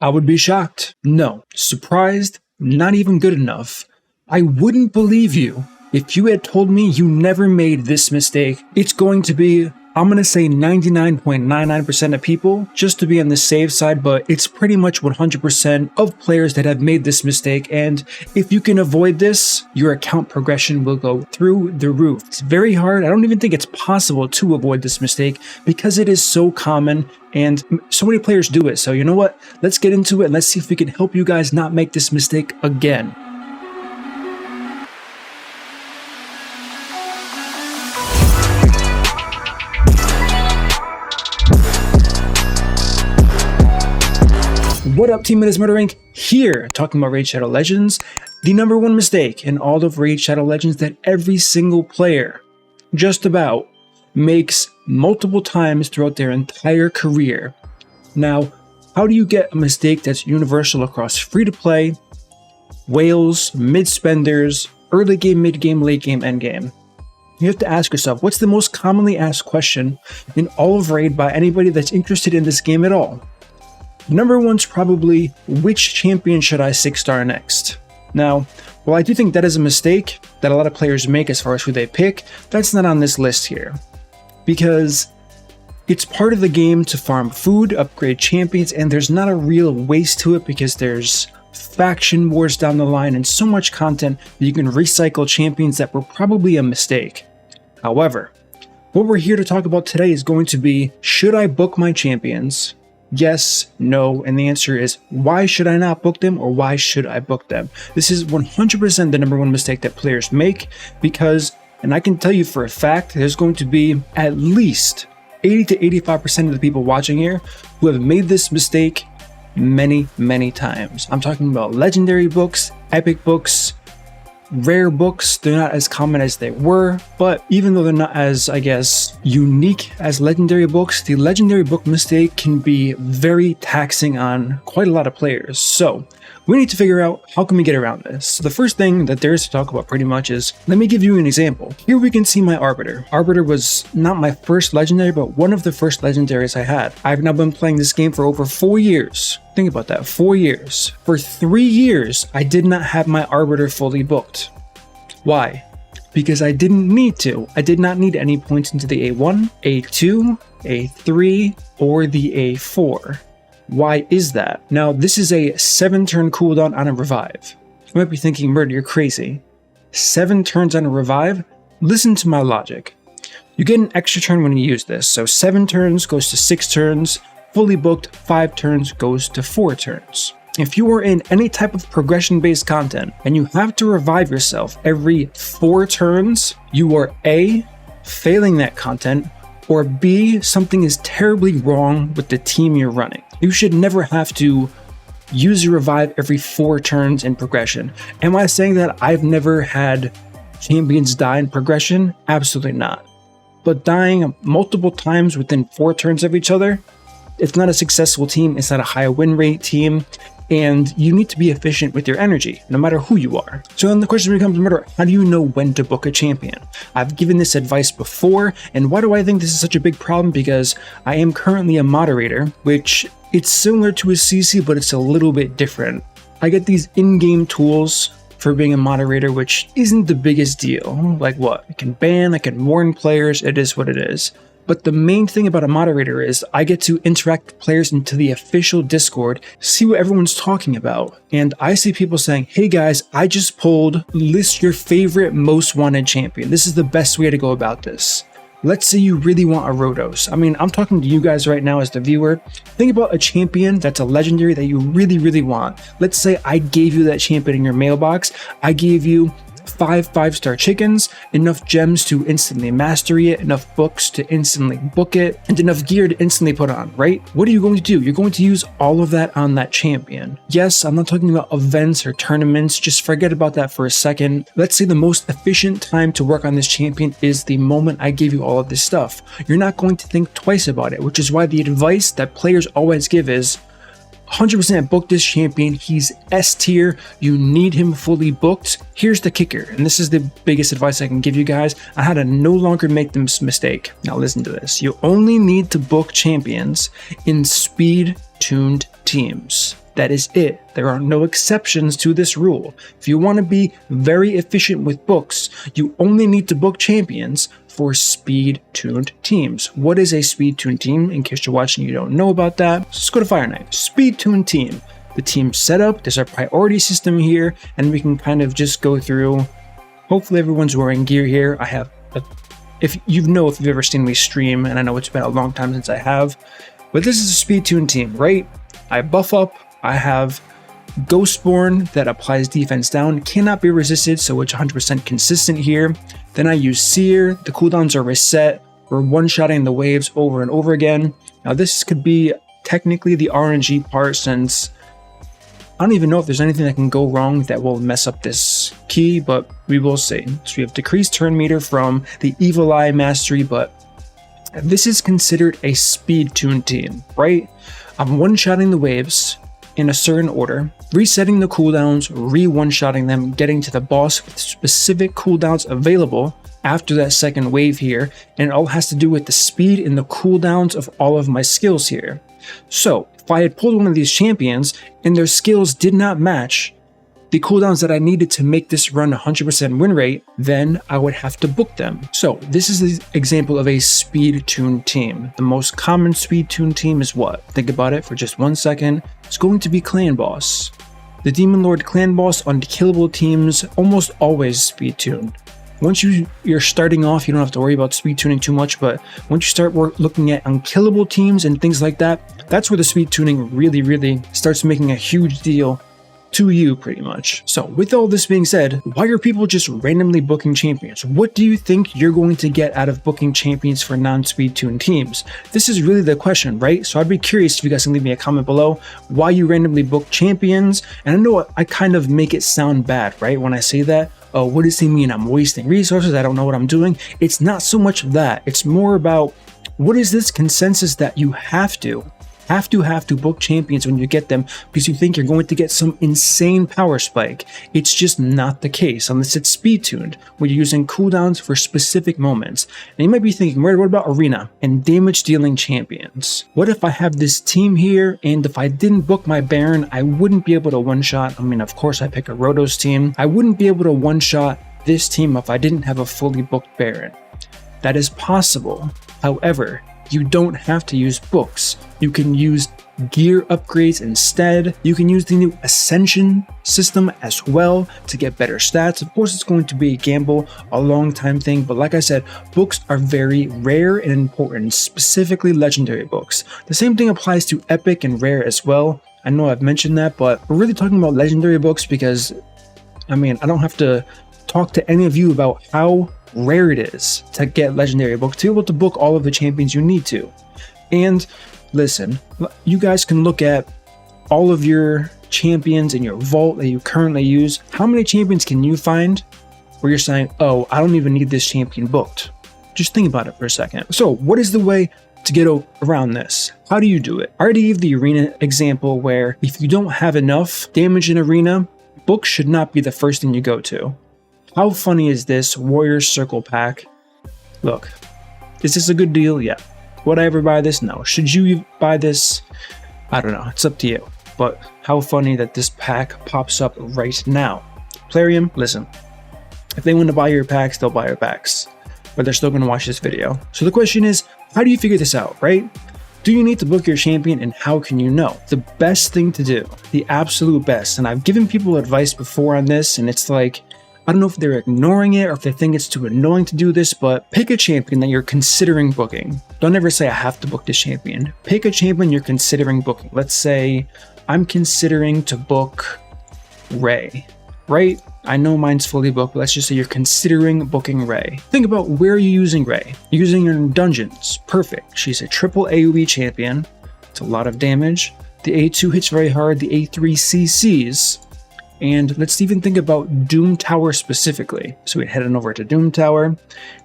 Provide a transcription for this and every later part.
I would be shocked. No. Surprised? Not even good enough. I wouldn't believe you if you had told me you never made this mistake. It's going to be, I'm going to say 99.99% of people, just to be on the safe side, but it's pretty much 100% of players that have made this mistake. And if you can avoid this, your account progression will go through the roof. It's very hard. I don't even think it's possible to avoid this mistake because it is so common and so many players do it. So you know what? Let's get into it and let's see if we can help you guys not make this mistake again. What up, team? It is MurderInc here, talking about Raid Shadow Legends. The number one mistake in all of Raid Shadow Legends that every single player, just about, makes multiple times throughout their entire career. Now, how do you get a mistake that's universal across free-to-play, whales, mid-spenders, early game, mid-game, late game, end game? You have to ask yourself, what's the most commonly asked question in all of Raid by anybody that's interested in this game at all? Number one's probably, which champion should I 6-star next? Now, while I do think that is a mistake that a lot of players make as far as who they pick, that's not on this list here. Because it's part of the game to farm food, upgrade champions, and there's not a real waste to it because there's faction wars down the line and so much content that you can recycle champions that were probably a mistake. However, what we're here to talk about today is going to be, should I book my champions? Yes, no, and the answer is, why should I not book them or why should I book them? This is 100% the number one mistake that players make because, and I can tell you for a fact, there's going to be at least 80 to 85% of the people watching here who have made this mistake many, many times. I'm talking about legendary books, epic books, rare books. They're not as common as they were, but even though they're not as, I guess, unique as legendary books, the legendary book mistake can be very taxing on quite a lot of players. So we need to figure out how can we get around this. So the first thing that there is to talk about pretty much is, let me give you an example. Here we can see my Arbiter. Arbiter was not my first legendary, but one of the first legendaries I had. I've now been playing this game for over 4 years. Think about that, 4 years. For 3 years, I did not have my Arbiter fully booked. Why? Because I didn't need to. I did not need any points into the A1, A2, A3, or the A4. Why is that? Now, this is a 7-turn cooldown on a revive. You might be thinking, Murder, you're crazy. 7 turns on a revive? Listen to my logic. You get an extra turn when you use this, so 7 turns goes to 6 turns, fully booked 5 turns goes to 4 turns. If you are in any type of progression-based content and you have to revive yourself every 4 turns, you are A, failing that content, or B, something is terribly wrong with the team you're running. You should never have to use your revive every 4 turns in progression. Am I saying that I've never had champions die in progression? Absolutely not. But dying multiple times within 4 turns of each other, it's not a successful team, it's not a high win rate team, and you need to be efficient with your energy, no matter who you are. So then the question becomes, Murder, how do you know when to book a champion? I've given this advice before, and why do I think this is such a big problem? Because I am currently a moderator, which it's similar to a CC, but it's a little bit different. I get these in-game tools for being a moderator, which isn't the biggest deal. Like what? I can ban, I can warn players, it is what it is. But the main thing about a moderator is I get to interact with players into the official Discord, see what everyone's talking about. And I see people saying, hey guys, I just pulled, list your favorite most wanted champion. This is the best way to go about this. Let's say you really want a Rhodos. I mean, I'm talking to you guys right now as the viewer. Think about a champion that's a legendary that you really, really want. Let's say I gave you that champion in your mailbox. I gave you 5 5-star chickens, enough gems to instantly mastery it, enough books to instantly book it, and enough gear to instantly put on, right? What are you going to do? You're going to use all of that on that champion. Yes, I'm not talking about events or tournaments, just forget about that for a second. Let's say the most efficient time to work on this champion is the moment I gave you all of this stuff. You're not going to think twice about it, which is why the advice that players always give is 100% book this champion. He's S tier. You need him fully booked. Here's the kicker, and this is the biggest advice I can give you guys on how to no longer make this mistake. Now listen to this. You only need to book champions in speed-tuned teams. That is it. There are no exceptions to this rule. If you want to be very efficient with books, you only need to book champions for speed-tuned teams. What is a speed-tuned team? In case you're watching, you don't know about that. Let's go to Fire Knight. Speed-tuned team. The team setup, there's a priority system here, and we can kind of just go through. Hopefully everyone's wearing gear here. I have, if you've ever seen me stream, and I know it's been a long time since I have, but this is a speed-tuned team, right? I buff up, I have Ghostborn that applies defense down, cannot be resisted, so it's 100% consistent here. Then I use Seer, the cooldowns are reset, we're one-shotting the waves over and over again. Now this could be technically the RNG part, since I don't even know if there's anything that can go wrong that will mess up this key, but we will see. So we have decreased turn meter from the Evil Eye Mastery, but this is considered a speed-tuned team, right? I'm one-shotting the waves in a certain order, resetting the cooldowns, re-one-shotting them, getting to the boss with specific cooldowns available after that second wave here, and it all has to do with the speed and the cooldowns of all of my skills here. So, if I had pulled one of these champions and their skills did not match the cooldowns that I needed to make this run 100% win rate, then I would have to book them. So this is the example of a speed-tuned team. The most common speed-tuned team is what? Think about it for just 1 second. It's going to be Clan Boss. The Demon Lord Clan Boss on killable teams almost always speed-tuned. Once you're starting off, you don't have to worry about speed tuning too much, but once you start looking at unkillable teams and things like that, that's where the speed tuning really starts making a huge deal to you, pretty much. So with all this being said, why are people just randomly booking champions? What do you think you're going to get out of booking champions for non-speed tuned teams? This is really the question, right? So I'd be curious if you guys can leave me a comment below why you randomly book champions. And I know I kind of make it sound bad, right? When I say that, oh, what does he mean? I'm wasting resources, I don't know what I'm doing. It's not so much of that. It's more about, what is this consensus that you have to book champions when you get them because you think you're going to get some insane power spike? It's just not the case unless it's speed tuned, where you're using cooldowns for specific moments. And you might be thinking, what about arena and damage dealing champions? What if I have this team here and if I didn't book my Baron, I wouldn't be able to one-shot? I mean, of course I pick a Rotos team. I wouldn't be able to one-shot this team if I didn't have a fully booked Baron. That is possible. However, you don't have to use books. You can use gear upgrades instead. You can use the new Ascension system as well to get better stats. Of course, it's going to be a gamble, a long time thing, but like I said, books are very rare and important, specifically legendary books. The same thing applies to epic and rare as well. I know I've mentioned that, but we're really talking about legendary books because, I mean, I don't have to talk to any of you about how rare it is to get legendary books, to be able to book all of the champions you need to. And listen, you guys can look at all of your champions in your vault that you currently use. How many champions can you find where you're saying, oh, I don't even need this champion booked? Just think about it for a second. So what is the way to get around this? How do you do it? I already gave the arena example where if you don't have enough damage in arena, books should not be the first thing you go to. How funny is this Warriors Circle pack? Look, is this a good deal? Yeah. Would I ever buy this? No. Should you buy this? I don't know. It's up to you. But how funny that this pack pops up right now. Plarium, listen. If they want to buy your packs, they'll buy your packs. But they're still going to watch this video. So the question is, how do you figure this out, right? Do you need to book your champion, and how can you know? The best thing to do, the absolute best, and I've given people advice before on this, and it's like, I don't know if they're ignoring it or if they think it's too annoying to do this, but pick a champion that you're considering booking. Don't ever say I have to book this champion. Pick a champion you're considering booking. Let's say I'm considering to book Ray, right? I know mine's fully booked, but let's just say you're considering booking Ray. Think about where you're using Ray. You're using her in dungeons. Perfect. She's a triple AoE champion. It's a lot of damage. The A2 hits very hard. The A3 CCs. And let's even think about Doom Tower specifically. So we're heading over to Doom Tower.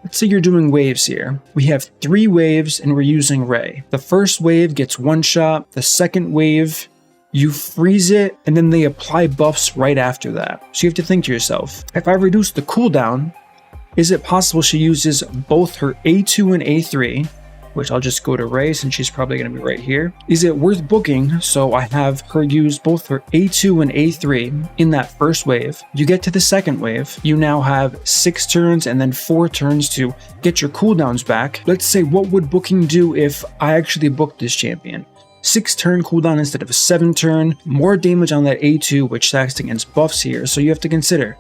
Let's say you're doing waves here. We have 3 waves and we're using Ray. The first wave gets one shot. The second wave, you freeze it, and then they apply buffs right after that. So you have to think to yourself, if I reduce the cooldown, is it possible she uses both her A2 and A3 which I'll just go to Ray since she's probably going to be right here. Is it worth booking? So I have her use both her A2 and A3 in that first wave. You get to the second wave, you now have 6 turns and then 4 turns to get your cooldowns back. Let's say, what would booking do if I actually booked this champion? 6 turn cooldown instead of a 7 turn, more damage on that A2, which stacks against buffs here. So you have to consider,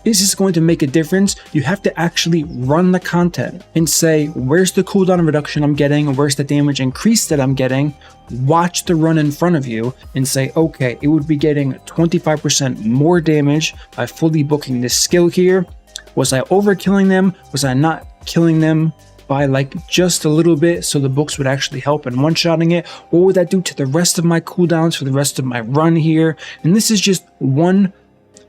is this going to make a difference? You have to actually run the content and say, where's the cooldown reduction I'm getting? Where's the damage increase that I'm getting? Watch the run in front of you and say, okay, it would be getting 25% more damage by fully booking this skill here. Was I overkilling them? Was I not killing them by like just a little bit so the books would actually help in one-shotting it? What would that do to the rest of my cooldowns for the rest of my run here? And this is just one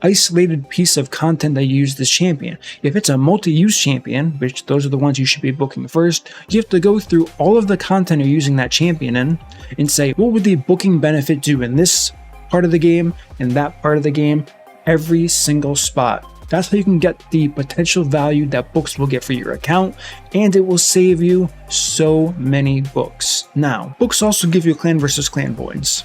isolated piece of content that you use this champion. If it's a multi-use champion, which those are the ones you should be booking first, you have to go through all of the content you're using that champion in and say, what would the booking benefit do in this part of the game, in that part of the game, every single spot. That's how you can get the potential value that books will get for your account, and it will save you so many books. Now, books also give you clan versus clan points.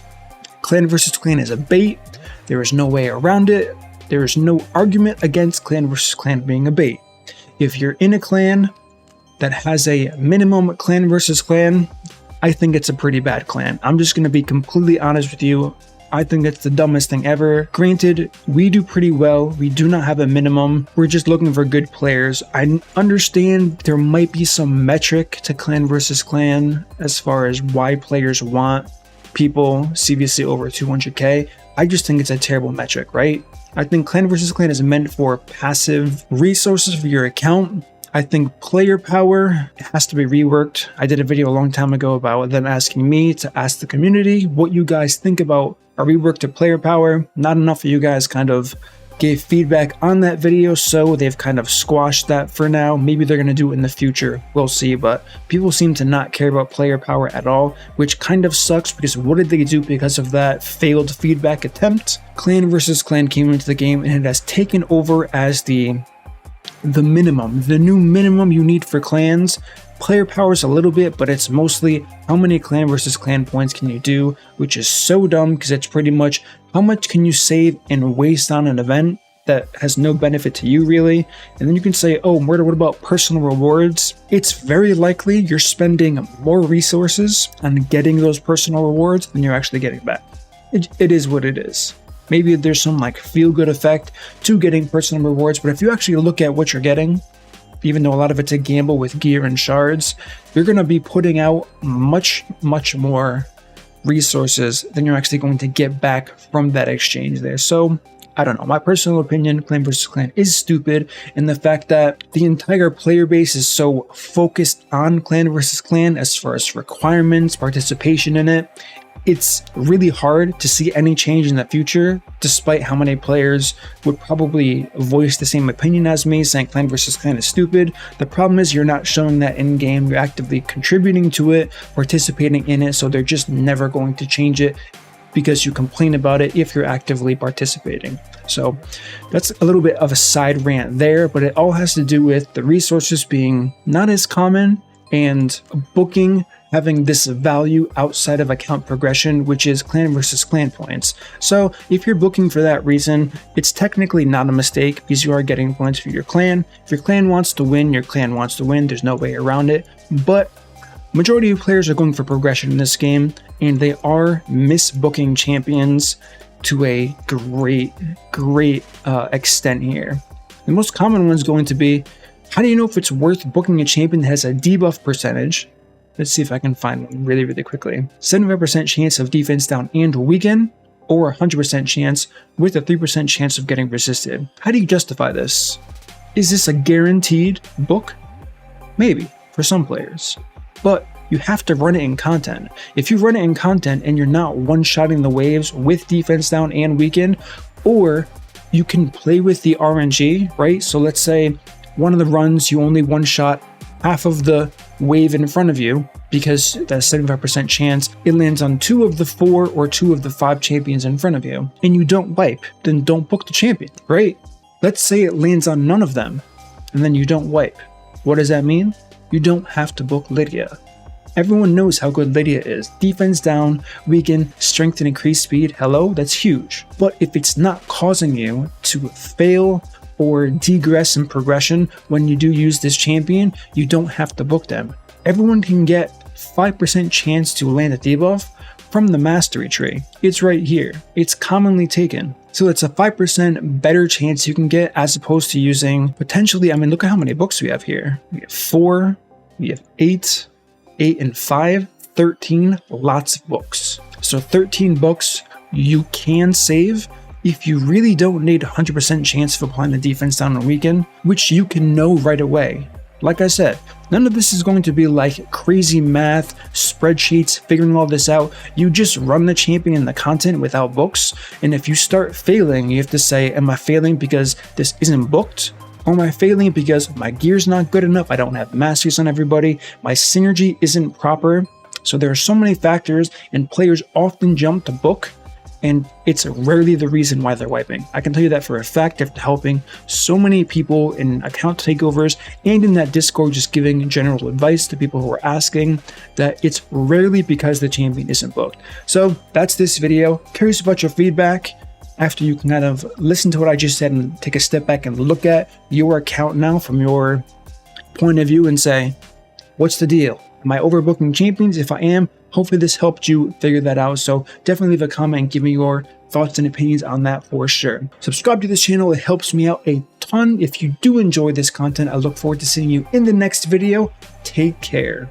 Clan versus clan is a bait. There is no way around it. There is no argument against clan versus clan being a bait. If you're in a clan that has a minimum clan versus clan, I think it's a pretty bad clan. I'm just going to be completely honest with you. I think that's the dumbest thing ever. Granted, we do pretty well. We do not have a minimum. We're just looking for good players. I understand there might be some metric to clan versus clan as far as why players want people CVC over 200k. I just think it's a terrible metric, right? I think clan versus clan is meant for passive resources for your account. I think player power has to be reworked. I did a video a long time ago about them asking me to ask the community what you guys think about a rework to player power. Not enough of you guys kind of gave feedback on that video, so they've kind of squashed that for now. Maybe they're going to do it in the future. We'll see, but people seem to not care about player power at all, which kind of sucks because what did they do because of that failed feedback attempt? Clan versus clan came into the game and it has taken over as the minimum, the new minimum you need for clans. Player power is a little bit, but it's mostly how many clan versus clan points can you do, which is so dumb because it's pretty much how much can you save and waste on an event that has no benefit to you really. And then you can say, oh, Murder, what about personal rewards? It's very likely you're spending more resources on getting those personal rewards than you're actually getting back. It is what it is. Maybe there's some like feel-good effect to getting personal rewards, but if you actually look at what you're getting, even though a lot of it's a gamble with gear and shards, you're going to be putting out much more resources than you're actually going to get back from that exchange there. So, I don't know. My personal opinion, clan versus clan is stupid, and the fact that the entire player base is so focused on clan versus clan as far as requirements, participation in it, it's really hard to see any change in the future, despite how many players would probably voice the same opinion as me, saying clan versus clan is stupid. The problem is you're not showing that in-game, you're actively contributing to it, participating in it, so they're just never going to change it because you complain about it if you're actively participating. So that's a little bit of a side rant there, but it all has to do with the resources being not as common and booking having this value outside of account progression, which is clan versus clan points. So if you're booking for that reason, it's technically not a mistake because you are getting points for your clan. If your clan wants to win, your clan wants to win. There's no way around it. But majority of players are going for progression in this game, and they are misbooking champions to a great extent here. The most common one is going to be, how do you know if it's worth booking a champion that has a debuff percentage? Let's see if I can find one really quickly. 75% chance of defense down and weaken, or 100% chance with a 3% chance of getting resisted. How do you justify this? Is this a guaranteed book? Maybe, for some players. But you have to run it in content. If you run it in content and you're not one-shotting the waves with defense down and weaken, or you can play with the RNG, right? So let's say one of the runs you only one-shot half of the wave in front of you because that 75% chance it lands on 2 of the 4 or 2 of the 5 champions in front of you, and you don't wipe, then don't book the champion, right? Let's say it lands on none of them and then you don't wipe. What does that mean? You don't have to book Lydia. Everyone knows how good Lydia is. Defense down, weaken, strength and increased speed. Hello, that's huge. But if it's not causing you to fail or degress in progression when you do use this champion, you don't have to book them. Everyone can get 5% chance to land a debuff from the mastery tree. It's right here. It's commonly taken. So it's a 5% better chance you can get as opposed to using potentially, I mean, look at how many books we have here. We have 4, we have 8 and 5, 13, lots of books. So 13 books you can save if you really don't need 100% chance of applying the defense down on weekend, which you can know right away. Like I said, none of this is going to be like crazy math, spreadsheets, figuring all this out. You just run the champion and the content without books, and if you start failing, you have to say, am I failing because this isn't booked? Or am I failing because my gear's not good enough, I don't have masteries on everybody, my synergy isn't proper? So there are so many factors, and players often jump to book, and it's rarely the reason why they're wiping. I can tell you that for a fact after helping so many people in account takeovers and in that Discord, just giving general advice to people who are asking, that it's rarely because the champion isn't booked. So that's this video. Curious about your feedback after you can kind of listen to what I just said and take a step back and look at your account now from your point of view and say, what's the deal? Am I overbooking champions? If I am, hopefully this helped you figure that out. So definitely leave a comment and give me your thoughts and opinions on that for sure. Subscribe to this channel. It helps me out a ton. If you do enjoy this content, I look forward to seeing you in the next video. Take care.